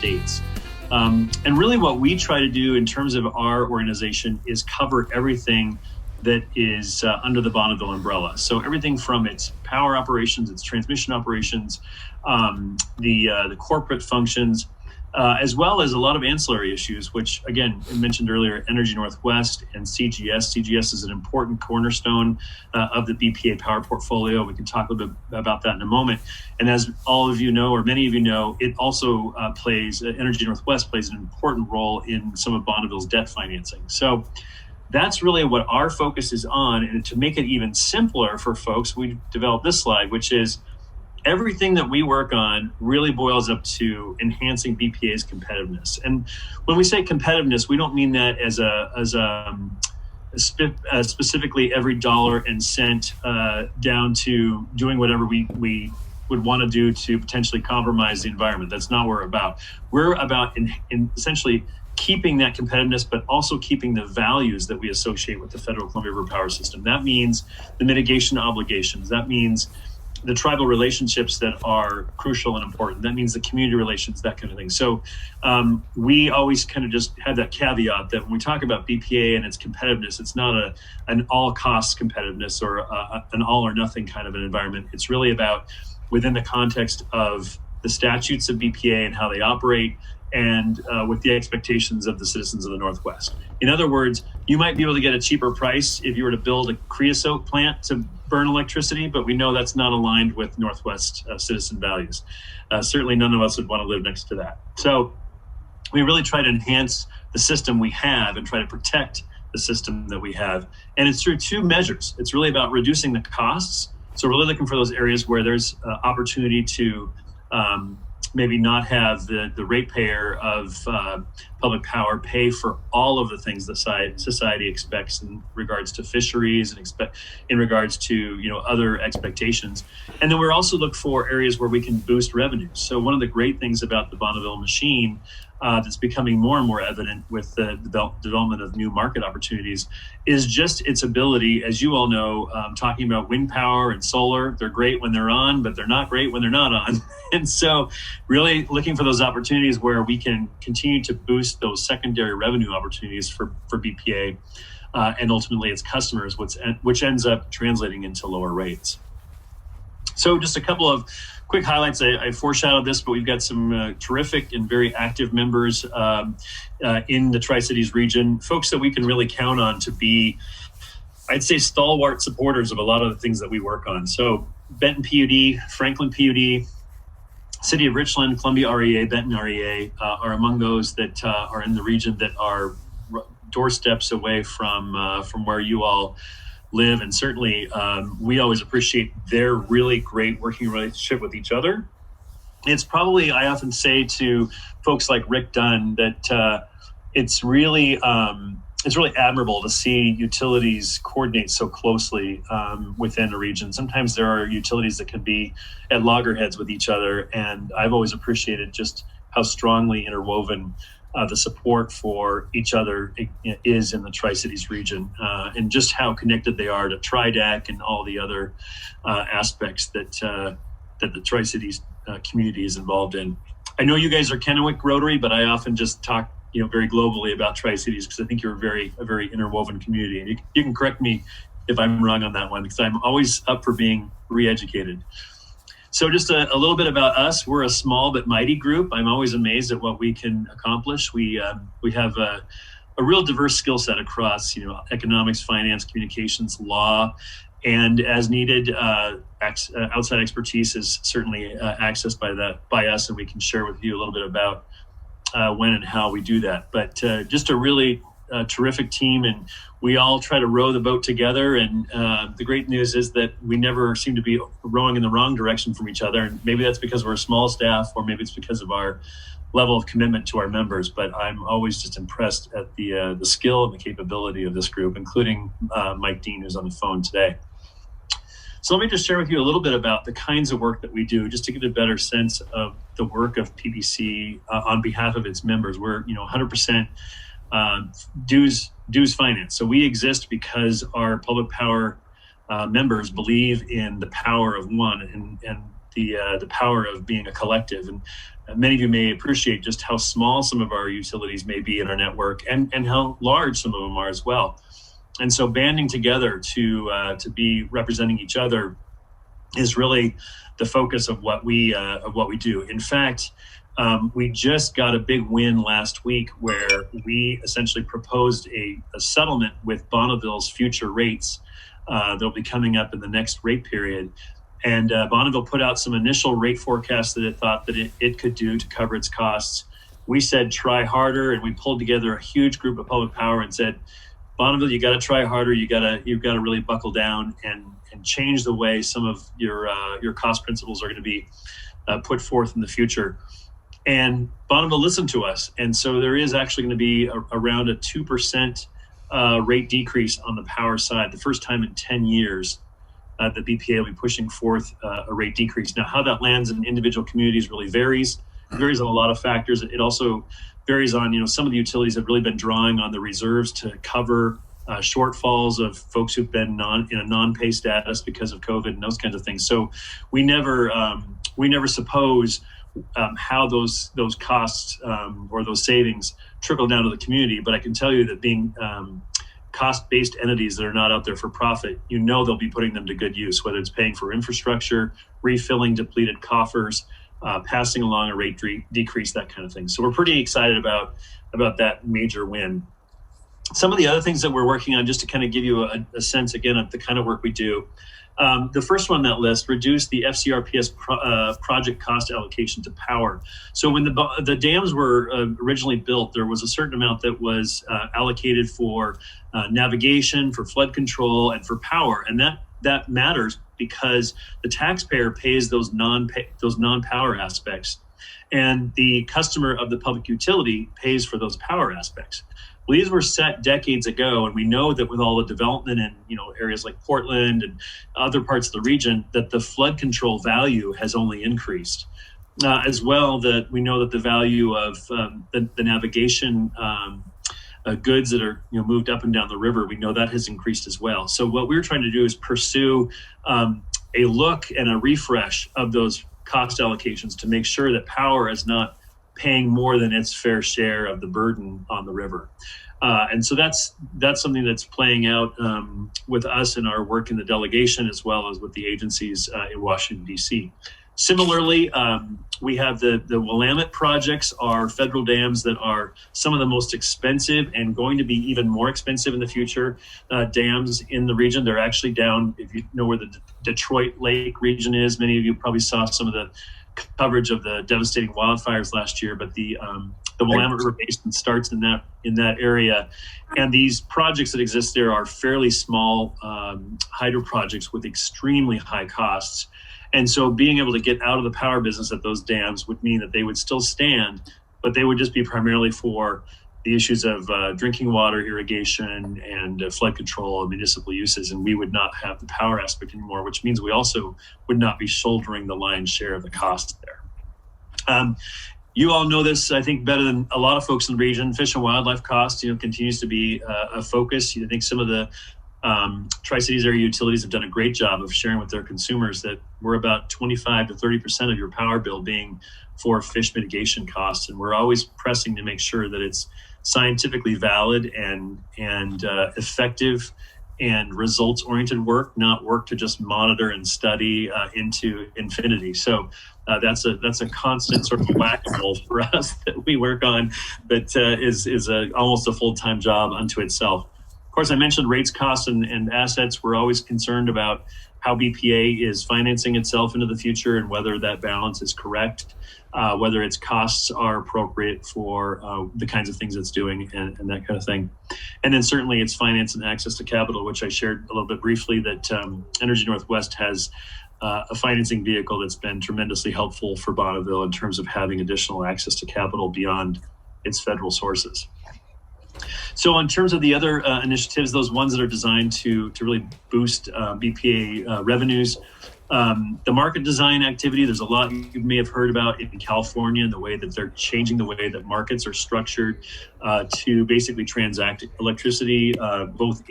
states. And really what we try to do in terms of our organization is cover everything that is under the Bonneville umbrella. So everything from its power operations, its transmission operations, the corporate functions, as well as a lot of ancillary issues, which again, I mentioned earlier, Energy Northwest and CGS. CGS is an important cornerstone of the BPA power portfolio. We can talk a little bit about that in a moment. And as all of you know, or many of you know, it also Energy Northwest plays an important role in some of Bonneville's debt financing. So that's really what our focus is on. And to make it even simpler for folks, we developed this slide, which is everything that we work on really boils up to enhancing BPA's competitiveness. And when we say competitiveness, we don't mean that as specifically every dollar and cent down to doing whatever we would want to do to potentially compromise the environment. That's not what we're about. We're about in essentially keeping that competitiveness, but also keeping the values that we associate with the Federal Columbia River Power System. That means the mitigation obligations. That means the tribal relationships that are crucial and important. That means the community relations, that kind of thing. So we always kind of just have that caveat that when we talk about BPA and its competitiveness, it's not an all-cost competitiveness or an all or nothing kind of an environment. It's really about within the context of the statutes of BPA and how they operate, and with the expectations of the citizens of the Northwest. In other words, you might be able to get a cheaper price if you were to build a creosote plant to burn electricity, but we know that's not aligned with Northwest citizen values. Certainly none of us would want to live next to that. So we really try to enhance the system we have and try to protect the system that we have. And it's through two measures. It's really about reducing the costs. So we're really looking for those areas where there's opportunity to maybe not have the ratepayer of public power pay for all of the things that society expects in regards to fisheries and in regards to other expectations. And then we're also look for areas where we can boost revenues. So one of the great things about the Bonneville machine that's becoming more and more evident with the development of new market opportunities is just its ability, as you all know, talking about wind power and solar. They're great when they're on, but they're not great when they're not on. And so really looking for those opportunities where we can continue to boost those secondary revenue opportunities for BPA and ultimately its customers, which ends up translating into lower rates. So just a couple of quick highlights. I foreshadowed this, but we've got some terrific and very active members in the Tri-Cities region, folks that we can really count on to be, I'd say, stalwart supporters of a lot of the things that we work on. So Benton PUD, Franklin PUD, City of Richland, Columbia REA, Benton REA are among those that are in the region that are doorsteps away from where you all live. And certainly we always appreciate their really great working relationship with each other. It's probably, I often say to folks like Rick Dunn that it's really admirable to see utilities coordinate so closely within a region. Sometimes there are utilities that can be at loggerheads with each other, and I've always appreciated just how strongly interwoven the support for each other is in the Tri-Cities region, and just how connected they are to TriDAC and all the other aspects that the Tri-Cities community is involved in. I know you guys are Kennewick Rotary, but I often just talk very globally about Tri-Cities because I think you're a very interwoven community. And you can correct me if I'm wrong on that one, because I'm always up for being re-educated. So just a little bit about us. We're a small but mighty group. I'm always amazed at what we can accomplish. We have a real diverse skill set across economics, finance, communications, law, and as needed, outside expertise is certainly accessed by us, and we can share with you a little bit about when and how we do that. But just a really terrific team, and we all try to row the boat together. And the great news is that we never seem to be rowing in the wrong direction from each other. And maybe that's because we're a small staff, or maybe it's because of our level of commitment to our members. But I'm always just impressed at the skill and the capability of this group, including Mike Deen, who's on the phone today. So let me just share with you a little bit about the kinds of work that we do, just to get a better sense of the work of PPC on behalf of its members. We're 100% dues finance. So we exist because our public power members believe in the power of one, and the power of being a collective. And many of you may appreciate just how small some of our utilities may be in our network, and how large some of them are as well. And so banding together to be representing each other is really the focus of what we do. In fact, we just got a big win last week where we essentially proposed a settlement with Bonneville's future rates. They'll be coming up in the next rate period. And Bonneville put out some initial rate forecasts that it thought that it could do to cover its costs. We said, try harder, and we pulled together a huge group of public power and said, Bonneville, you got to try harder. You've got to really buckle down and change the way some of your cost principles are going to be put forth in the future. And Bonneville listened to us. And so there is actually going to be around a 2% rate decrease on the power side, the first time in 10 years. The BPA will be pushing forth a rate decrease. Now, how that lands in individual communities really varies. It varies on a lot of factors. It also varies on, some of the utilities have really been drawing on the reserves to cover shortfalls of folks who've been in a non-pay status because of COVID and those kinds of things. So we never suppose how those costs or those savings trickle down to the community. But I can tell you that being cost-based entities that are not out there for profit, they'll be putting them to good use, whether it's paying for infrastructure, refilling depleted coffers, passing along a rate decrease, that kind of thing. So we're pretty excited about that major win. Some of the other things that we're working on, just to kind of give you a sense again of the kind of work we do. The first one on that list, reduce the FCRPS project cost allocation to power. So when the dams were originally built, there was a certain amount that was allocated for navigation, for flood control, and for power. And that matters because the taxpayer pays those non-power aspects, and the customer of the public utility pays for those power aspects. Well, these were set decades ago, and we know that with all the development in areas like Portland and other parts of the region, that the flood control value has only increased. As well, that we know that the value of the navigation goods that are moved up and down the river, we know that has increased as well. So what we're trying to do is pursue a look and a refresh of those cost allocations to make sure that power is not paying more than its fair share of the burden on the river. And so that's something that's playing out with us in our work in the delegation, as well as with the agencies in Washington, D.C. Similarly, we have the Willamette projects are federal dams that are some of the most expensive and going to be even more expensive in the future dams in the region. They're actually down, if you know where the Detroit Lake region is, many of you probably saw some of the coverage of the devastating wildfires last year, but the Willamette River Basin starts in that area, and these projects that exist there are fairly small hydro projects with extremely high costs. And so being able to get out of the power business at those dams would mean that they would still stand, but they would just be primarily for the issues of drinking water, irrigation, and flood control and municipal uses. And we would not have the power aspect anymore, which means we also would not be shouldering the lion's share of the cost there. You all know this, I think, better than a lot of folks in the region. Fish and wildlife costs, continues to be a focus. I think some of the Tri-Cities area utilities have done a great job of sharing with their consumers that we're about 25 to 30% of your power bill being for fish mitigation costs. And we're always pressing to make sure that it's scientifically valid and effective and results-oriented work, not work to just monitor and study into infinity. So that's a constant sort of whack-a-mole for us that we work on, but is almost a full-time job unto itself. Of course, I mentioned rates, costs, and assets. We're always concerned about how BPA is financing itself into the future and whether that balance is correct, whether its costs are appropriate for the kinds of things it's doing and that kind of thing. And then certainly its finance and access to capital, which I shared a little bit briefly, that Energy Northwest has a financing vehicle that's been tremendously helpful for Bonneville in terms of having additional access to capital beyond its federal sources. So in terms of the other initiatives, those ones that are designed to really boost BPA revenues, the market design activity, there's a lot you may have heard about in California and the way that they're changing the way that markets are structured to basically transact electricity, both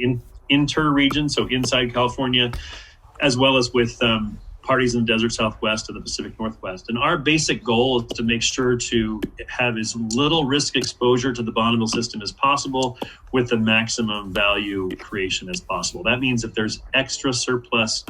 inter-region, so inside California, as well as with parties in the Desert Southwest and the Pacific Northwest. And our basic goal is to make sure to have as little risk exposure to the Bonneville system as possible with the maximum value creation as possible. That means if there's extra surplus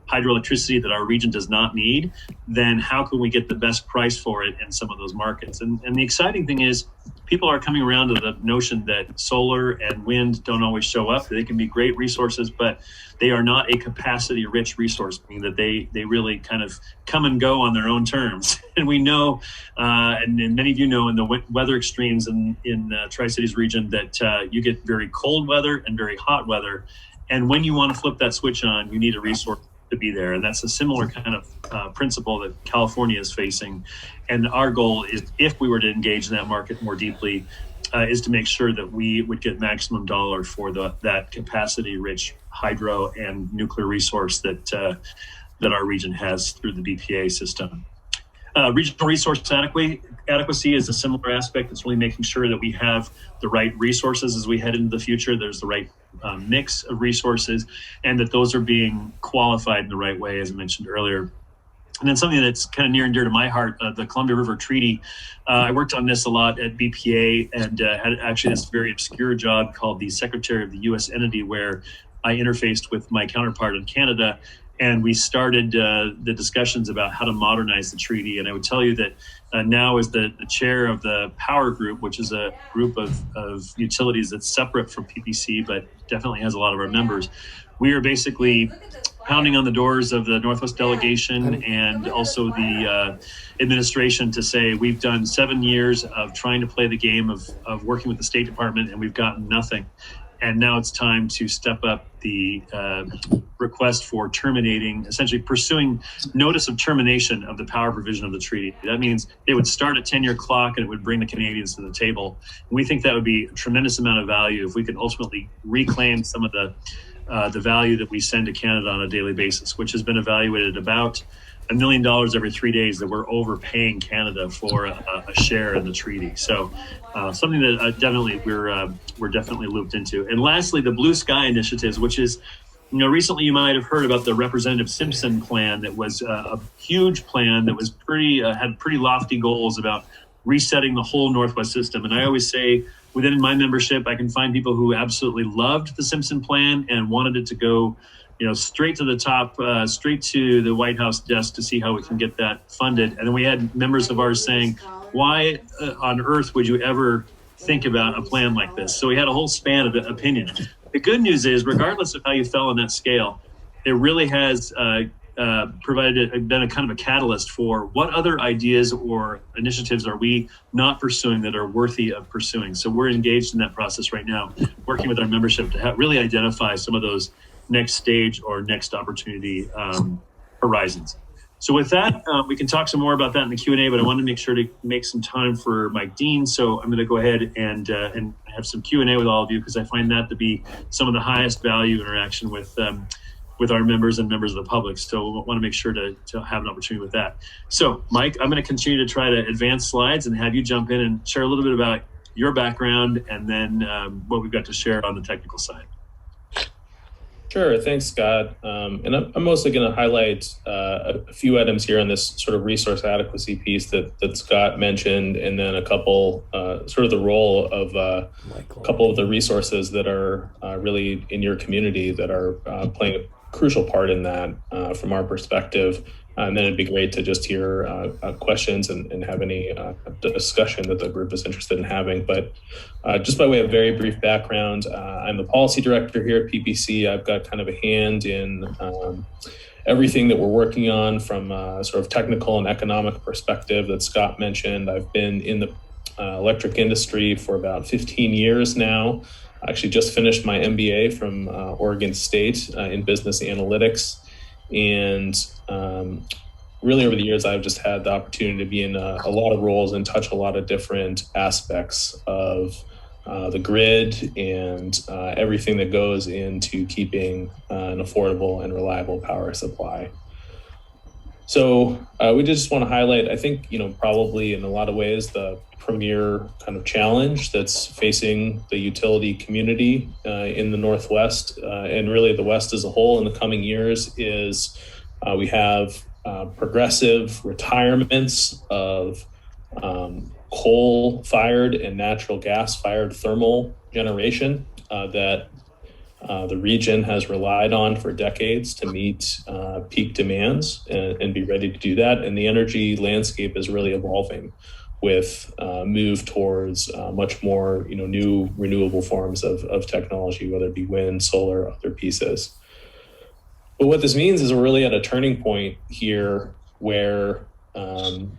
hydroelectricity that our region does not need, then how can we get the best price for it in some of those markets? And the exciting thing is people are coming around to the notion that solar and wind don't always show up. They can be great resources, but they are not a capacity rich resource, meaning that they really kind of come and go on their own terms. And we know, and many of you know, in the weather extremes in Tri-Cities region that you get very cold weather and very hot weather. And when you want to flip that switch on, you need a resource to be there. And that's a similar kind of principle that California is facing. And our goal is, if we were to engage in that market more deeply, is to make sure that we would get maximum dollar for that capacity-rich hydro and nuclear resource that our region has through the BPA system. Regional resource adequacy is a similar aspect. It's really making sure that we have the right resources as we head into the future. There's the right mix of resources, and that those are being qualified in the right way, as I mentioned earlier. And then something that's kind of near and dear to my heart, the Columbia River Treaty. I worked on this a lot at BPA and had actually this very obscure job called the Secretary of the U.S. entity, where I interfaced with my counterpart in Canada. And we started the discussions about how to modernize the treaty. And I would tell you that now, as the chair of the Power Group, which is a group of utilities that's separate from PPC, but definitely has a lot of our members, we are basically pounding on the doors of the Northwest delegation and also the administration to say, we've done 7 years of trying to play the game of working with the State Department, and we've gotten nothing. And now it's time to step up the request for terminating, essentially pursuing notice of termination of the power provision of the treaty. That means they would start a 10-year clock and it would bring the Canadians to the table. And we think that would be a tremendous amount of value if we could ultimately reclaim some of the value that we send to Canada on a daily basis, which has been evaluated about $1 million every 3 days that we're overpaying Canada for a share in the treaty. So something that definitely we're definitely looped into. And lastly, the Blue Sky Initiatives, which is, recently you might have heard about the Representative Simpson plan. That was a huge plan that was had pretty lofty goals about resetting the whole Northwest system. And I always say, within my membership, I can find people who absolutely loved the Simpson plan and wanted it to go straight to the top, straight to the White House desk to see how we can get that funded. And then we had members of ours saying, why on earth would you ever think about a plan like this? So we had a whole span of opinion. The good news is, regardless of how you fell on that scale, it really has been a kind of a catalyst for what other ideas or initiatives are we not pursuing that are worthy of pursuing. So we're engaged in that process right now, working with our membership to really identify some of those next stage or next opportunity horizons. So with that, we can talk some more about that in the Q&A, but I wanted to make sure to make some time for Mike Deen. So I'm going to go ahead and have some Q&A with all of you, because I find that to be some of the highest value interaction with our members and members of the public. So we want to make sure to have an opportunity with that. So Mike, I'm going to continue to try to advance slides and have you jump in and share a little bit about your background and then what we've got to share on the technical side. Sure, thanks, Scott. And I'm mostly going to highlight a few items here on this sort of resource adequacy piece that Scott mentioned, and then a couple, sort of the role of a couple of the resources that are really in your community that are playing a crucial part in that from our perspective. And then it'd be great to just hear questions and have any discussion that the group is interested in having. But just by way of very brief background, I'm the policy director here at PPC. I've got kind of a hand in everything that we're working on from a sort of technical and economic perspective that Scott mentioned. I've been in the electric industry for about 15 years now. I actually just finished my MBA from Oregon State in business analytics. And really over the years, I've just had the opportunity to be in a lot of roles and touch a lot of different aspects of the grid and everything that goes into keeping an affordable and reliable power supply. So we just want to highlight, I think, probably in a lot of ways, the premier kind of challenge that's facing the utility community in the Northwest and really the West as a whole in the coming years is We have progressive retirements of coal-fired and natural gas-fired thermal generation that the region has relied on for decades to meet peak demands and be ready to do that. And the energy landscape is really evolving with move towards much more, new renewable forms of technology, whether it be wind, solar, other pieces. But what this means is we're really at a turning point here where we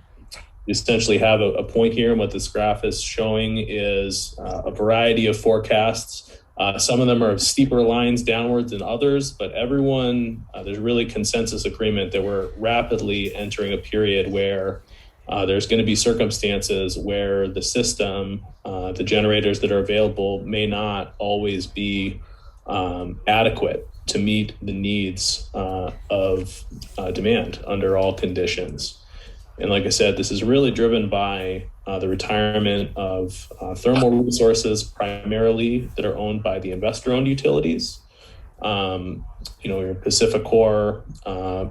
essentially have a point here, and what this graph is showing is a variety of forecasts. Some of them are steeper lines downwards than others, but everyone, there's really consensus agreement that we're rapidly entering a period where there's going to be circumstances where the system, the generators that are available may not always be adequate to meet the needs of demand under all conditions. And like I said, this is really driven by the retirement of thermal resources, primarily that are owned by the investor-owned utilities. Your Pacificor,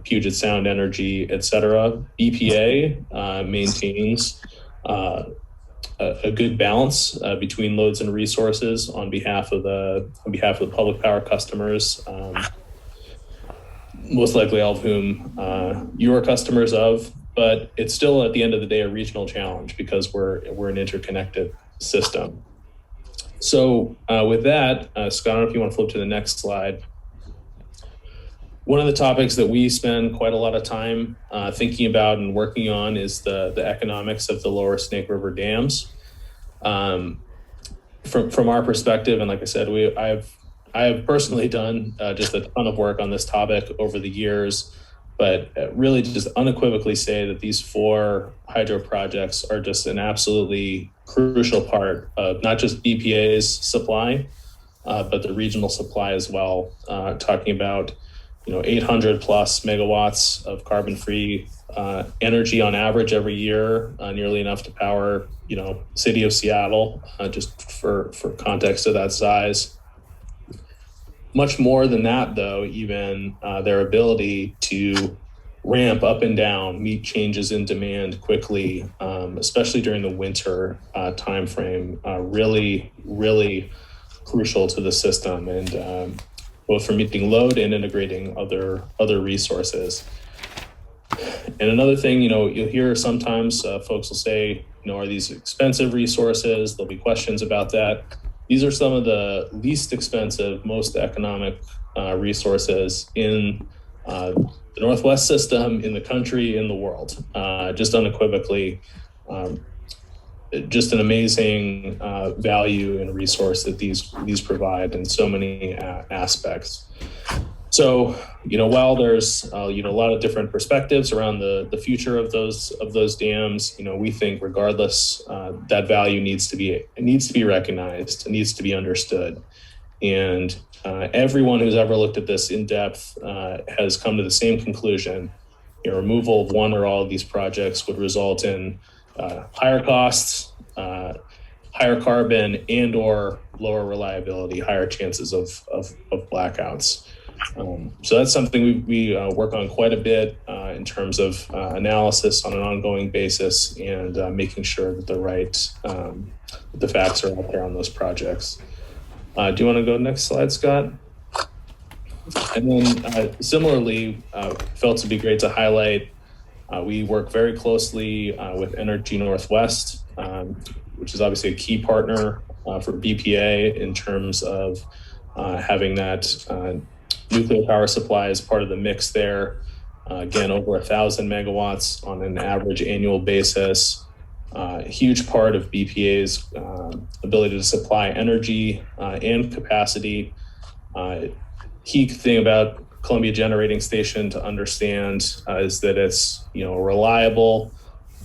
Puget Sound Energy, et cetera. BPA maintains a good balance between loads and resources on behalf of the public power customers, most likely all of whom you are customers of. But it's still, at the end of the day, a regional challenge because we're an interconnected system. So with that, Scott, I don't know if you want to flip to the next slide. One of the topics that we spend quite a lot of time thinking about and working on is the economics of the lower Snake River dams. From our perspective, and like I said, I have personally done just a ton of work on this topic over the years, but really just unequivocally say that these 4 hydro projects are just an absolutely crucial part of not just BPA's supply, but the regional supply as well. Talking about 800 plus megawatts of carbon-free energy on average every year, nearly enough to power city of Seattle, just for context of that size. Much more than that, though, even their ability to ramp up and down, meet changes in demand quickly, especially during the winter timeframe, really, really crucial to the system, and both for meeting load and integrating other resources. And another thing, you'll hear sometimes folks will say, are these expensive resources? There'll be questions about that. These are some of the least expensive, most economic resources in the Northwest system, in the country, in the world. Just unequivocally, just an amazing value and resource that these provide in so many aspects. So, while there's a lot of different perspectives around the future of those dams, we think regardless that value needs to be recognized, it needs to be understood, and everyone who's ever looked at this in depth has come to the same conclusion. Removal of one or all of these projects would result in higher costs, higher carbon, and/or lower reliability, higher chances of blackouts. So that's something we work on quite a bit in terms of analysis on an ongoing basis, and making sure that the facts are out there on those projects. Do you want to go next slide, Scott? And then similarly, felt to be great to highlight, we work very closely with Energy Northwest, which is obviously a key partner for BPA in terms of having that nuclear power supply as part of the mix there. Again, over 1,000 megawatts on an average annual basis. A huge part of BPA's ability to supply energy and capacity. Key thing about Columbia Generating Station to understand is that it's a reliable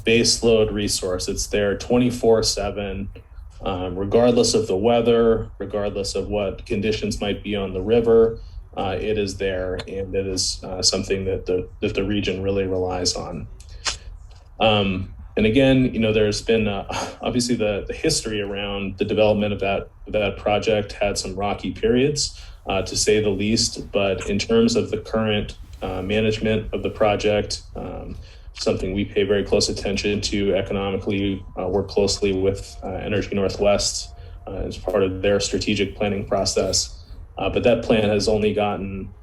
base load resource. It's there 24/7, regardless of the weather, regardless of what conditions might be on the river. It is there, and it is something that the region really relies on. And again, there's been obviously the history around the development of that project had some rocky periods, to say the least. But in terms of the current management of the project, something we pay very close attention to economically, work closely with Energy Northwest as part of their strategic planning process. But that plan has only gotten,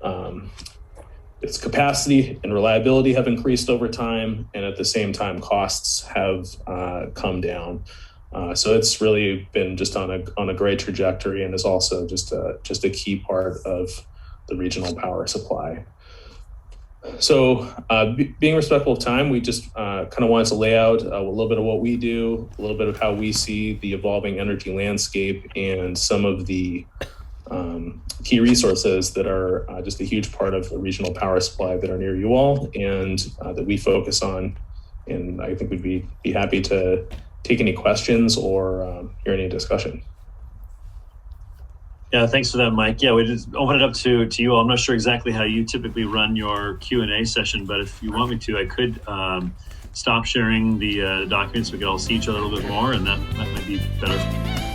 its capacity and reliability have increased over time, and at the same time, costs have come down. So it's really been just on a great trajectory, and is also just a key part of the regional power supply. So being respectful of time, we just kind of wanted to lay out a little bit of what we do, a little bit of how we see the evolving energy landscape, and some of the key resources that are just a huge part of the regional power supply that are near you all, and that we focus on. And I think we'd be happy to take any questions or hear any discussion. Yeah, thanks for that, Mike. Yeah, we just open it up to you all. I'm not sure exactly how you typically run your Q&A session, but if you want me to, I could stop sharing the documents. We could all see each other a little bit more, and that might be better.